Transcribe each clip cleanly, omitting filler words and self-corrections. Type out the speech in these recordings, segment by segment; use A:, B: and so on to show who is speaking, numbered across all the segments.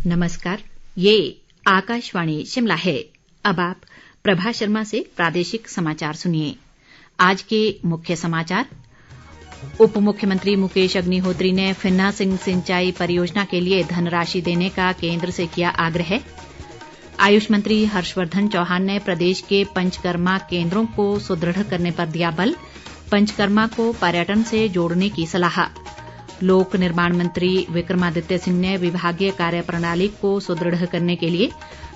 A: नमस्कार, ये आकाशवाणी शिमला है। अब आप प्रभा शर्मा से प्रादेशिक समाचार सुनिए। आज के मुख्य समाचार। उप मुख्यमंत्री मुकेश अग्निहोत्री ने फिन्ना सिंह सिंचाई परियोजना के लिए धनराशि देने का केंद्र से किया आग्रह। आयुष मंत्री हर्षवर्धन चौहान ने प्रदेश के पंचकर्मा केंद्रों को सुदृढ़ करने पर दिया बल। पंचकर्मा को पर्यटन से जोड़ने की सलाह। लोक निर्माण मंत्री विक्रमादित्य सिंह ने विभागीय कार्य प्रणाली को सुदृढ़ करने के लिए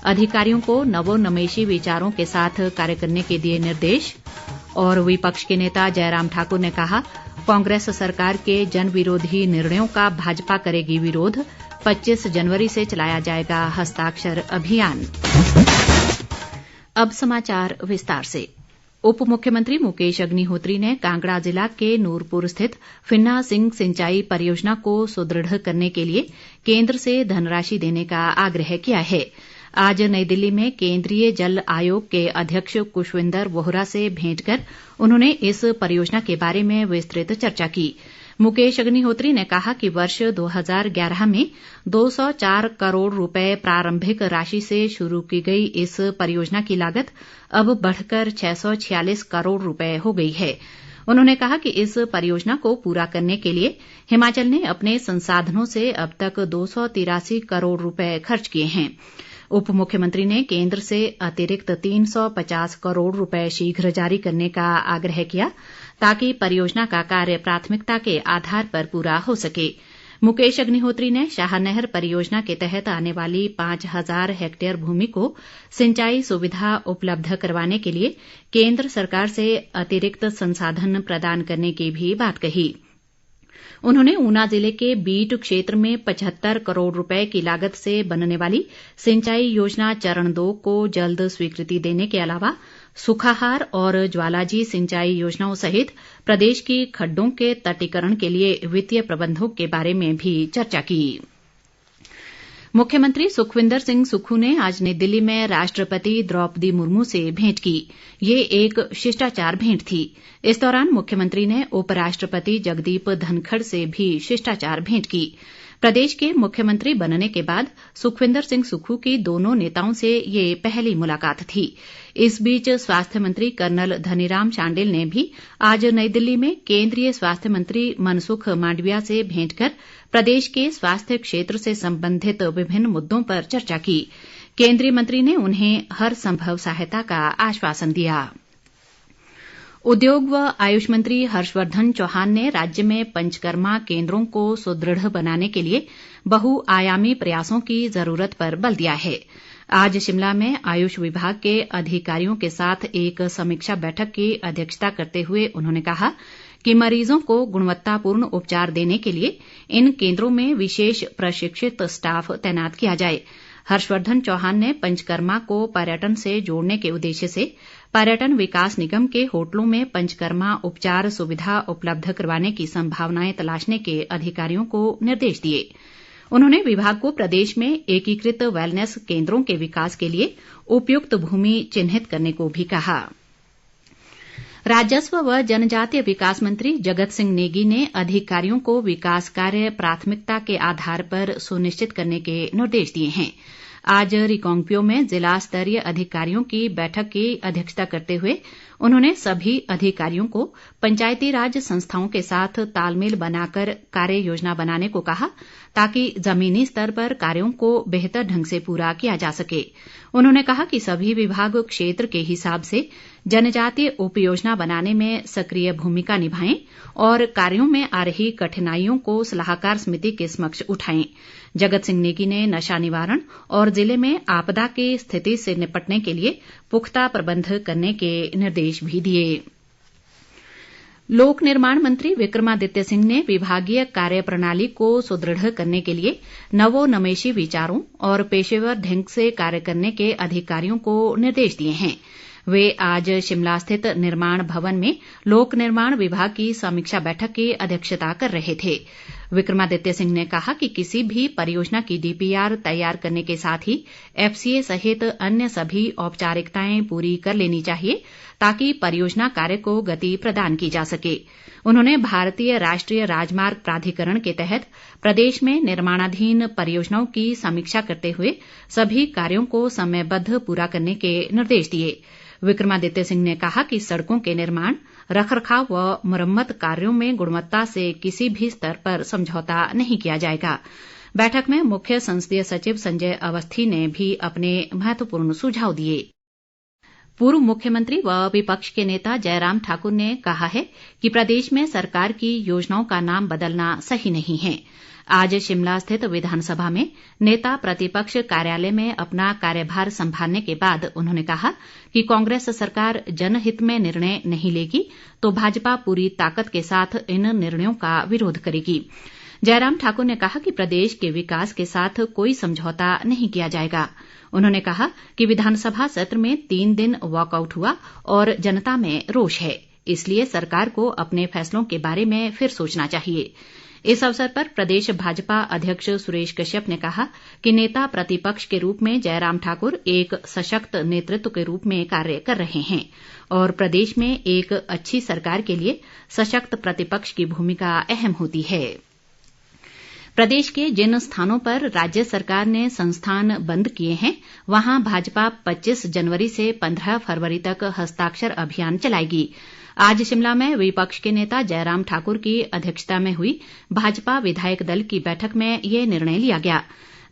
A: अधिकारियों को नवोन्मेषी विचारों के साथ कार्य करने के दिए निर्देश। और विपक्ष के नेता जयराम ठाकुर ने कहा, कांग्रेस सरकार के जन विरोधी निर्णयों का भाजपा करेगी विरोध। 25 जनवरी से चलाया जाएगा हस्ताक्षर अभियान। अब समाचार विस्तार से। उप मुख्यमंत्री मुकेश अग्निहोत्री ने कांगड़ा जिला के नूरपुर स्थित फिन्ना सिंह सिंचाई परियोजना को सुदृढ़ करने के लिए केंद्र से धनराशि देने का आग्रह किया है। आज नई दिल्ली में केंद्रीय जल आयोग के अध्यक्ष कुशविंदर बोहरा से भेंट कर उन्होंने इस परियोजना के बारे में विस्तृत चर्चा की। मुकेश अग्निहोत्री ने कहा कि वर्ष 2011 में 204 करोड़ रुपए प्रारंभिक राशि से शुरू की गई इस परियोजना की लागत अब बढ़कर 646 करोड़ रुपए हो गई है। उन्होंने कहा कि इस परियोजना को पूरा करने के लिए हिमाचल ने अपने संसाधनों से अब तक 283 करोड़ रुपए खर्च किए हैं। उप मुख्यमंत्री ने केंद्र से अतिरिक्त 350 करोड़ रुपए शीघ्र जारी करने का आग्रह किया ताकि परियोजना का कार्य प्राथमिकता के आधार पर पूरा हो सके। मुकेश अग्निहोत्री ने शाह नहर परियोजना के तहत आने वाली 5000 हेक्टेयर भूमि को सिंचाई सुविधा उपलब्ध करवाने के लिए केंद्र सरकार से अतिरिक्त संसाधन प्रदान करने की भी बात कही। उन्होंने ऊना जिले के बीट क्षेत्र में 75 करोड़ रुपए की लागत से बनने वाली सिंचाई योजना चरण 2 को जल्द स्वीकृति देने के अलावा सुखाहार और ज्वालाजी सिंचाई योजनाओं सहित प्रदेश की खड्डों के तटीकरण के लिए वित्तीय प्रबंधों के बारे में भी चर्चा की। मुख्यमंत्री सुखविंदर सिंह सुक्खू ने आज नई दिल्ली में राष्ट्रपति द्रौपदी मुर्मू से भेंट की। ये एक शिष्टाचार भेंट थी। इस दौरान मुख्यमंत्री ने उपराष्ट्रपति जगदीप धनखड़ से भी शिष्टाचार भेंट की। प्रदेश के मुख्यमंत्री बनने के बाद सुखविंदर सिंह सुक्खू की दोनों नेताओं से ये पहली मुलाकात थी। इस बीच स्वास्थ्य मंत्री कर्नल धनीराम शांडिल ने भी आज नई दिल्ली में केंद्रीय स्वास्थ्य मंत्री मनसुख मांडविया से भेंट कर प्रदेश के स्वास्थ्य क्षेत्र से संबंधित विभिन्न मुद्दों पर चर्चा की। केंद्रीय मंत्री ने उन्हें हर संभव सहायता का आश्वासन दिया। उद्योग व आयुष मंत्री हर्षवर्धन चौहान ने राज्य में पंचकर्मा केंद्रों को सुदृढ़ बनाने के लिए बहुआयामी प्रयासों की जरूरत पर बल दिया है। आज शिमला में आयुष विभाग के अधिकारियों के साथ एक समीक्षा बैठक की अध्यक्षता करते हुए उन्होंने कहा कि मरीजों को गुणवत्तापूर्ण उपचार देने के लिए इन केंद्रों में विशेष प्रशिक्षित स्टाफ तैनात किया जाए। हर्षवर्धन चौहान ने पंचकर्मा को पर्यटन से जोड़ने के उद्देश्य से पर्यटन विकास निगम के होटलों में पंचकर्मा उपचार सुविधा उपलब्ध करवाने की संभावनाएं तलाशने के अधिकारियों को निर्देश दिए। उन्होंने विभाग को प्रदेश में एकीकृत वेलनेस केंद्रों के विकास के लिए उपयुक्त भूमि चिन्हित करने को भी कहा। राजस्व व जनजातीय विकास मंत्री जगत सिंह नेगी ने अधिकारियों को विकास कार्य प्राथमिकता के आधार पर सुनिश्चित करने के निर्देश दिए हैं। आज रिकांगपिओ में जिला स्तरीय अधिकारियों की बैठक की अध्यक्षता करते हुए उन्होंने सभी अधिकारियों को पंचायती राज संस्थाओं के साथ तालमेल बनाकर कार्य योजना बनाने को कहा ताकि जमीनी स्तर पर कार्यों को बेहतर ढंग से पूरा किया जा सके। उन्होंने कहा कि सभी विभाग क्षेत्र के हिसाब से जनजातीय उपयोजना बनाने में सक्रिय भूमिका निभाएं और कार्यों में आ रही कठिनाइयों को सलाहकार समिति के समक्ष उठाएं। जगत सिंह नेगी ने नशा निवारण और जिले में आपदा की स्थिति से निपटने के लिए पुख्ता प्रबंध करने के निर्देश भी दिए। लोक निर्माण मंत्री विक्रमादित्य सिंह ने विभागीय कार्य प्रणाली को सुदृढ़ करने के लिए नवोन्मेषी विचारों और पेशेवर ढंग से कार्य करने के अधिकारियों को निर्देश दिए हैं। वे आज शिमला स्थित निर्माण भवन में लोक निर्माण विभाग की समीक्षा बैठक की अध्यक्षता कर रहे थे। विक्रमादित्य सिंह ने कहा कि किसी भी परियोजना की डीपीआर तैयार करने के साथ ही एफसीए सहित अन्य सभी औपचारिकताएं पूरी कर लेनी चाहिए ताकि परियोजना कार्य को गति प्रदान की जा सके। उन्होंने भारतीय राष्ट्रीय राजमार्ग प्राधिकरण के तहत प्रदेश में निर्माणाधीन परियोजनाओं की समीक्षा करते हुए सभी कार्यों को समयबद्ध पूरा करने के निर्देश दिए। विक्रमादित्य सिंह ने कहा कि सड़कों के निर्माण, रखरखाव व मुरम्मत कार्यों में गुणवत्ता से किसी भी स्तर पर समझौता नहीं किया जाएगा। बैठक में मुख्य संसदीय सचिव संजय अवस्थी ने भी अपने महत्वपूर्ण सुझाव दिए। पूर्व मुख्यमंत्री व विपक्ष के नेता जयराम ठाकुर ने कहा है कि प्रदेश में सरकार की योजनाओं का नाम बदलना सही नहीं है। आज शिमला स्थित विधानसभा में नेता प्रतिपक्ष कार्यालय में अपना कार्यभार संभालने के बाद उन्होंने कहा कि कांग्रेस सरकार जनहित में निर्णय नहीं लेगी तो भाजपा पूरी ताकत के साथ इन निर्णयों का विरोध करेगी। जयराम ठाकुर ने कहा कि प्रदेश के विकास के साथ कोई समझौता नहीं किया जाएगा। उन्होंने कहा कि विधानसभा सत्र में 3 दिन वॉकआउट हुआ और जनता में रोष है, इसलिए सरकार को अपने फैसलों के बारे में फिर सोचना चाहिए। इस अवसर पर प्रदेश भाजपा अध्यक्ष सुरेश कश्यप ने कहा कि नेता प्रतिपक्ष के रूप में जयराम ठाकुर एक सशक्त नेतृत्व के रूप में कार्य कर रहे हैं और प्रदेश में एक अच्छी सरकार के लिए सशक्त प्रतिपक्ष की भूमिका अहम होती है। प्रदेश के जिन स्थानों पर राज्य सरकार ने संस्थान बंद किए हैं वहां भाजपा 25 जनवरी से 15 फरवरी तक हस्ताक्षर अभियान चलाएगी। आज शिमला में विपक्ष के नेता जयराम ठाकुर की अध्यक्षता में हुई भाजपा विधायक दल की बैठक में ये निर्णय लिया गया।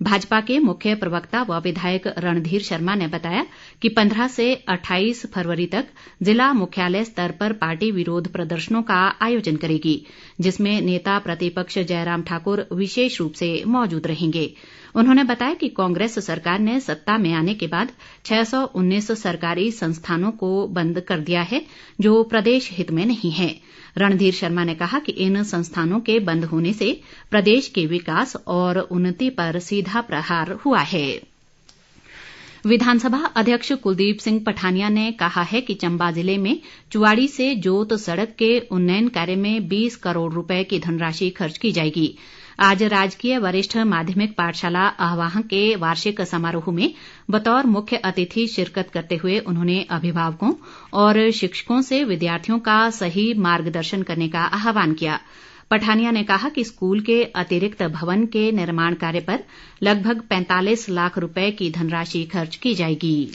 A: भाजपा के मुख्य प्रवक्ता व विधायक रणधीर शर्मा ने बताया कि 15 से 28 फरवरी तक जिला मुख्यालय स्तर पर पार्टी विरोध प्रदर्शनों का आयोजन करेगी, जिसमें नेता प्रतिपक्ष जयराम ठाकुर विशेष रूप से मौजूद रहेंगे। उन्होंने बताया कि कांग्रेस सरकार ने सत्ता में आने के बाद 619 सरकारी संस्थानों को बंद कर दिया है, जो प्रदेश हित में नहीं है। रणधीर शर्मा ने कहा कि इन संस्थानों के बंद होने से प्रदेश के विकास और उन्नति पर सीधा प्रहार हुआ है। विधानसभा अध्यक्ष कुलदीप सिंह पठानिया ने कहा है कि चंबा जिले में चुवाड़ी से जोत सड़क के उन्नयन कार्य में 20 करोड़ रुपए की धनराशि खर्च की जाएगी। आज राजकीय वरिष्ठ माध्यमिक पाठशाला आहवां के वार्षिक समारोह में बतौर मुख्य अतिथि शिरकत करते हुए उन्होंने अभिभावकों और शिक्षकों से विद्यार्थियों का सही मार्गदर्शन करने का आह्वान किया। पठानिया ने कहा कि स्कूल के अतिरिक्त भवन के निर्माण कार्य पर लगभग 45 लाख रुपए की धनराशि खर्च की जाएगी।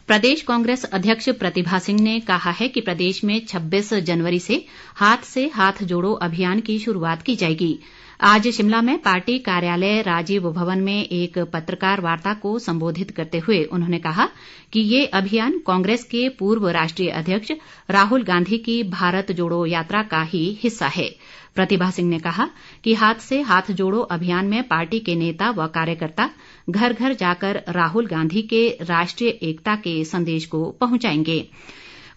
A: प्रदेश कांग्रेस अध्यक्ष प्रतिभा सिंह ने कहा है कि प्रदेश में 26 जनवरी से हाथ जोड़ो अभियान की शुरुआत की जाएगी। आज शिमला में पार्टी कार्यालय राजीव भवन में एक पत्रकार वार्ता को संबोधित करते हुए उन्होंने कहा कि ये अभियान कांग्रेस के पूर्व राष्ट्रीय अध्यक्ष राहुल गांधी की भारत जोड़ो यात्रा का ही हिस्सा है। प्रतिभा सिंह ने कहा कि हाथ जोड़ो अभियान में पार्टी के नेता व कार्यकर्ता घर घर जाकर राहुल गांधी के राष्ट्रीय एकता के संदेश को पहुंचाएंगे।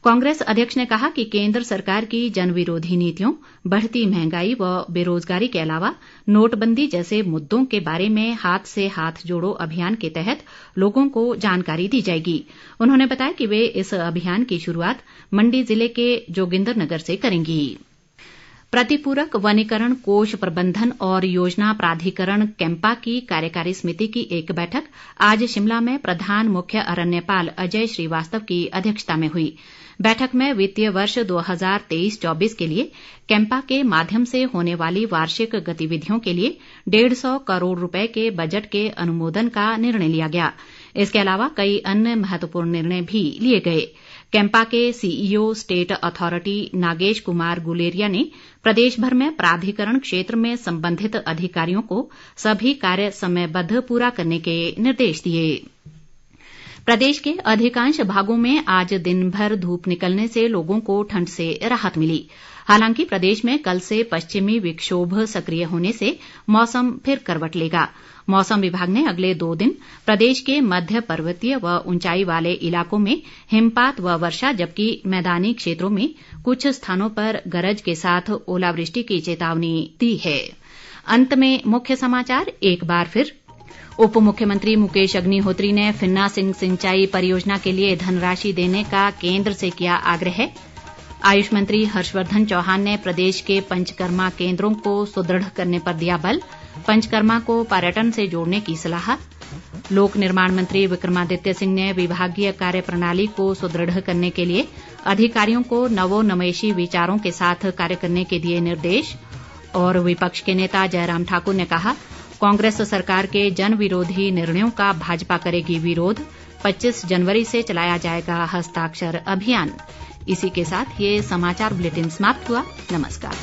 A: कांग्रेस अध्यक्ष ने कहा कि केंद्र सरकार की जनविरोधी नीतियों, बढ़ती महंगाई व बेरोजगारी के अलावा नोटबंदी जैसे मुद्दों के बारे में हाथ जोड़ो अभियान के तहत लोगों को जानकारी दी जाएगी। उन्होंने बताया कि वे इस अभियान की शुरुआत मंडी जिले के जोगिंद्रनगर से करेंगी। प्रतिपूरक वनीकरण कोष प्रबंधन और योजना प्राधिकरण कैंपा की कार्यकारी समिति की एक बैठक आज शिमला में प्रधान मुख्य अरण्यपाल अजय श्रीवास्तव की अध्यक्षता में हुई। बैठक में वित्तीय वर्ष 2023-24 के लिए कैंपा के माध्यम से होने वाली वार्षिक गतिविधियों के लिए 150 करोड़ रुपए के बजट के अनुमोदन का निर्णय लिया गया। इसके अलावा कई अन्य महत्वपूर्ण निर्णय भी लिए गए। कैंपा के CEO state authority Nagesh Kumar Guleria ने प्रदेश भर में प्राधिकरण क्षेत्र में संबंधित अधिकारियों को सभी कार्य समयबद्ध पूरा करने के निर्देश दिए। प्रदेश के अधिकांश भागों में आज दिन भर धूप निकलने से लोगों को ठंड से राहत मिली। हालांकि प्रदेश में कल से पश्चिमी विक्षोभ सक्रिय होने से मौसम फिर करवट लेगा। मौसम विभाग ने अगले 2 दिन प्रदेश के मध्य पर्वतीय व ऊंचाई वाले इलाकों में हिमपात व वर्षा, जबकि मैदानी क्षेत्रों में कुछ स्थानों पर गरज के साथ ओलावृष्टि की चेतावनी दी है। अंत में मुख्य समाचार एक बार फिर। उप मुख्यमंत्री मुकेश अग्निहोत्री ने फिन्ना सिंह सिंचाई परियोजना के लिए धनराशि देने का केंद्र से किया आग्रह। आयुष मंत्री हर्षवर्धन चौहान ने प्रदेश के पंचकर्मा केंद्रों को सुदृढ़ करने पर दिया बल। पंचकर्मा को पर्यटन से जोड़ने की सलाह। लोक निर्माण मंत्री विक्रमादित्य सिंह ने विभागीय कार्य प्रणाली को सुदृढ़ करने के लिए अधिकारियों को नवोन्मेषी विचारों के साथ कार्य करने के दिए निर्देश। और विपक्ष के नेता जयराम ठाकुर ने कहा, कांग्रेस सरकार के जन विरोधी निर्णयों का भाजपा करेगी विरोध, 25 जनवरी से चलाया जाएगा हस्ताक्षर अभियान। इसी के साथ ये समाचार बुलेटिन समाप्त हुआ। नमस्कार।